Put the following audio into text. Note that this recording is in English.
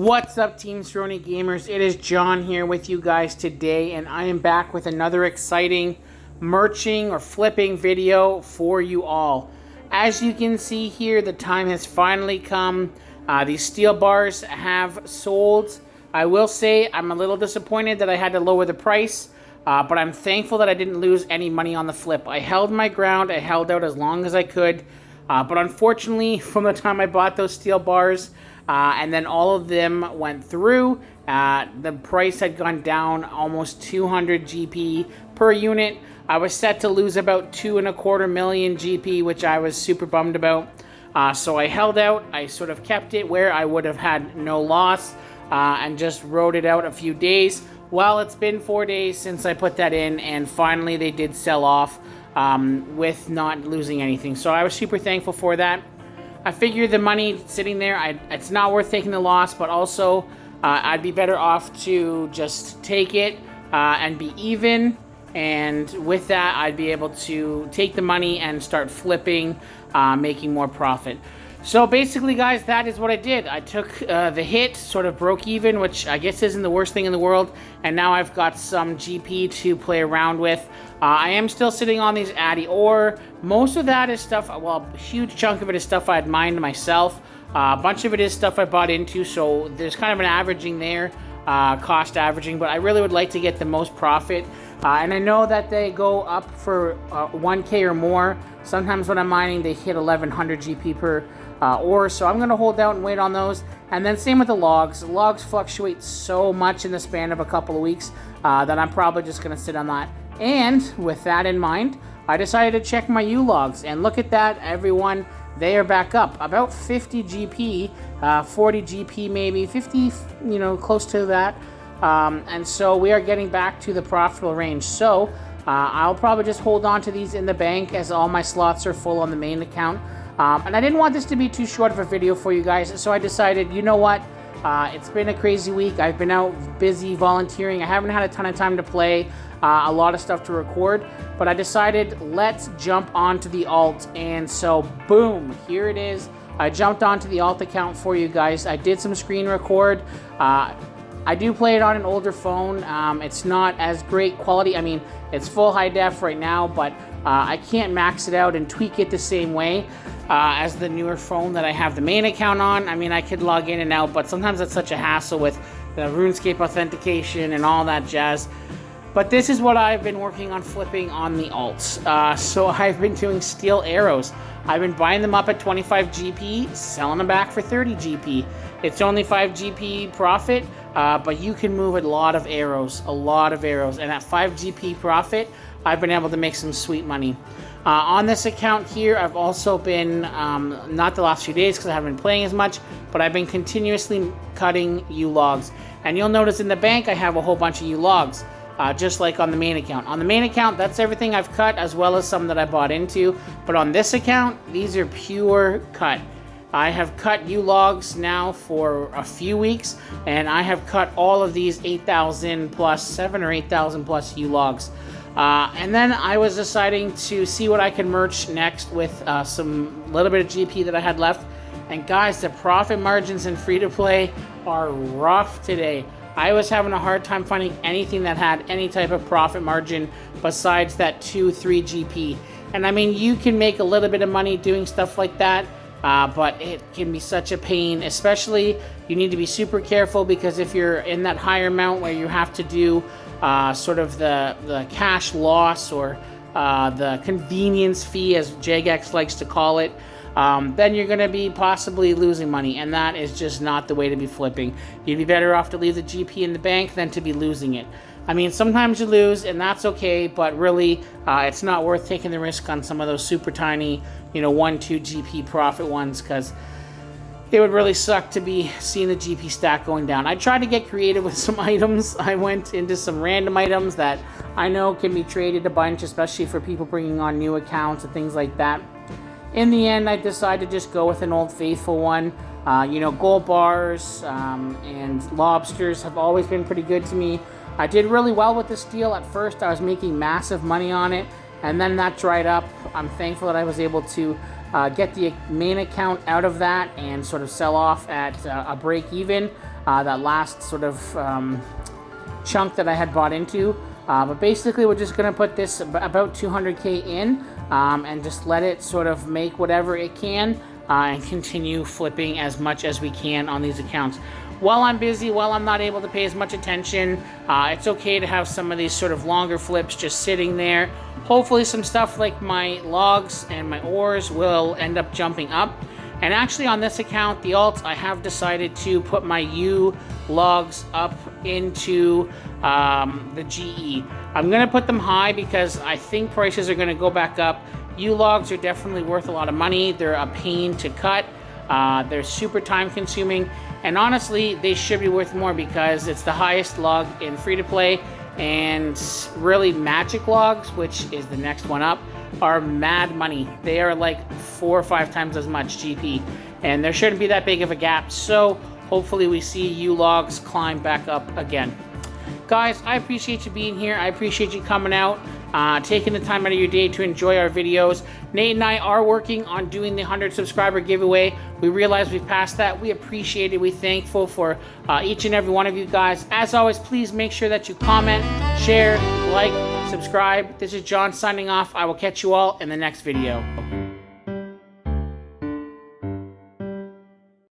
What's up, Team Cerrone Gamers? It is John here with you guys today, and I am back with another exciting merching or flipping video for you all. As you can see here, the time has finally come. These steel bars have sold. I will say I'm a little disappointed that I had to lower the price, but I'm thankful that I didn't lose any money on the flip. I held my ground. I held out as long as I could, but unfortunately, from the time I bought those steel bars, and then all of them went through, the price had gone down almost 200 GP per unit. I was set to lose about 2.25 million GP, which I was super bummed about. So I held out. I sort of kept it where I would have had no loss, and just rode it out a few days. Well, it's been 4 days since I put that in, and finally they did sell off with not losing anything. So I was super thankful for that. I figured the money sitting there, it's not worth taking the loss, but also I'd be better off to just take it and be even. And with that, I'd be able to take the money and start flipping, making more profit. So basically, guys, that is what I did. I took the hit, sort of broke even, which I guess isn't the worst thing in the world. And now I've got some GP to play around with. I am still sitting on these Addy ore. Most of that is stuff, well, a huge chunk of it is stuff I had mined myself. A bunch of it is stuff I bought into, so there's kind of an averaging there, cost averaging. But I really would like to get the most profit. And I know that they go up for 1K or more. Sometimes when I'm mining, they hit 1100 GP per ore. So I'm going to hold out and wait on those. And then same with the logs. The logs fluctuate so much in the span of a couple of weeks that I'm probably just going to sit on that. And with that in mind, I decided to check my U logs. And look at that, everyone. They are back up. About 50 GP, 40 GP maybe, 50, close to that. And so we are getting back to the profitable range. So I'll probably just hold on to these in the bank as all my slots are full on the main account. And I didn't want this to be too short of a video for you guys, so I decided, you know what? It's been a crazy week. I've been out busy volunteering. I haven't had a ton of time to play, a lot of stuff to record, but I decided let's jump onto the alt. And so boom, here it is. I jumped onto the alt account for you guys. I did some screen record. I do play it on an older phone. It's not as great quality. I mean, it's full high def right now, but I can't max it out and tweak it the same way as the newer phone that I have the main account on. I mean, I could log in and out, but sometimes it's such a hassle with the RuneScape authentication and all that jazz. But this is what I've been working on flipping on the alts. So I've been doing steel arrows. I've been buying them up at 25 GP, selling them back for 30 GP. It's only 5 GP profit, but you can move a lot of arrows. And at 5 GP profit, I've been able to make some sweet money. On this account here, I've also been, not the last few days because I haven't been playing as much, but I've been continuously cutting U logs. And you'll notice in the bank, I have a whole bunch of U logs. Just like on the main account. On the main account, that's everything I've cut, as well as some that I bought into. But on this account, these are pure cut. I have cut U logs now for a few weeks, and I have cut all of these 8,000 plus, 7 or 8,000 plus U logs. And then I was deciding to see what I can merch next with some little bit of GP that I had left. And guys, the profit margins in free-to-play are rough today. I was having a hard time finding anything that had any type of profit margin besides that 2-3 GP. And I mean, you can make a little bit of money doing stuff like that, but it can be such a pain. Especially, you need to be super careful, because if you're in that higher amount where you have to do sort of the cash loss or the convenience fee, as Jagex likes to call it, then you're going to be possibly losing money, and that is just not the way to be flipping. You'd be better off to leave the GP in the bank than to be losing it. I mean, sometimes you lose, and that's okay, but really, it's not worth taking the risk on some of those super tiny, 1-2 GP profit ones, because it would really suck to be seeing the GP stack going down. I tried to get creative with some items. I went into some random items that I know can be traded a bunch, especially for people bringing on new accounts and things like that. In the end, I decided to just go with an old faithful one. Gold bars and lobsters have always been pretty good to me. I did really well with the steel at first. I was making massive money on it, and then that dried up. I'm thankful that I was able to get the main account out of that and sort of sell off at a break even. that last sort of chunk that I had bought into. But basically we're just going to put this about 200k in and just let it sort of make whatever it can and continue flipping as much as we can on these accounts. While I'm busy, while I'm not able to pay as much attention, it's okay to have some of these sort of longer flips just sitting there. Hopefully some stuff like my logs and my ores will end up jumping up. And actually on this account, the alts, I have decided to put my U logs up into the GE. I'm going to put them high because I think prices are going to go back up. U logs are definitely worth a lot of money. They're a pain to cut. They're super time consuming. And honestly, they should be worth more because it's the highest log in free-to-play. And really magic logs, which is the next one up, are mad money. They are like 4 or 5 times as much GP. And there shouldn't be that big of a gap. So hopefully we see U logs climb back up again. Guys, I appreciate you being here. I appreciate you coming out, taking the time out of your day to enjoy our videos. Nate and I are working on doing the 100 subscriber giveaway. We realize we've passed that. We appreciate it. We're thankful for each and every one of you guys. As always, please make sure that you comment, share, like, subscribe. This is John signing off. I will catch you all in the next video.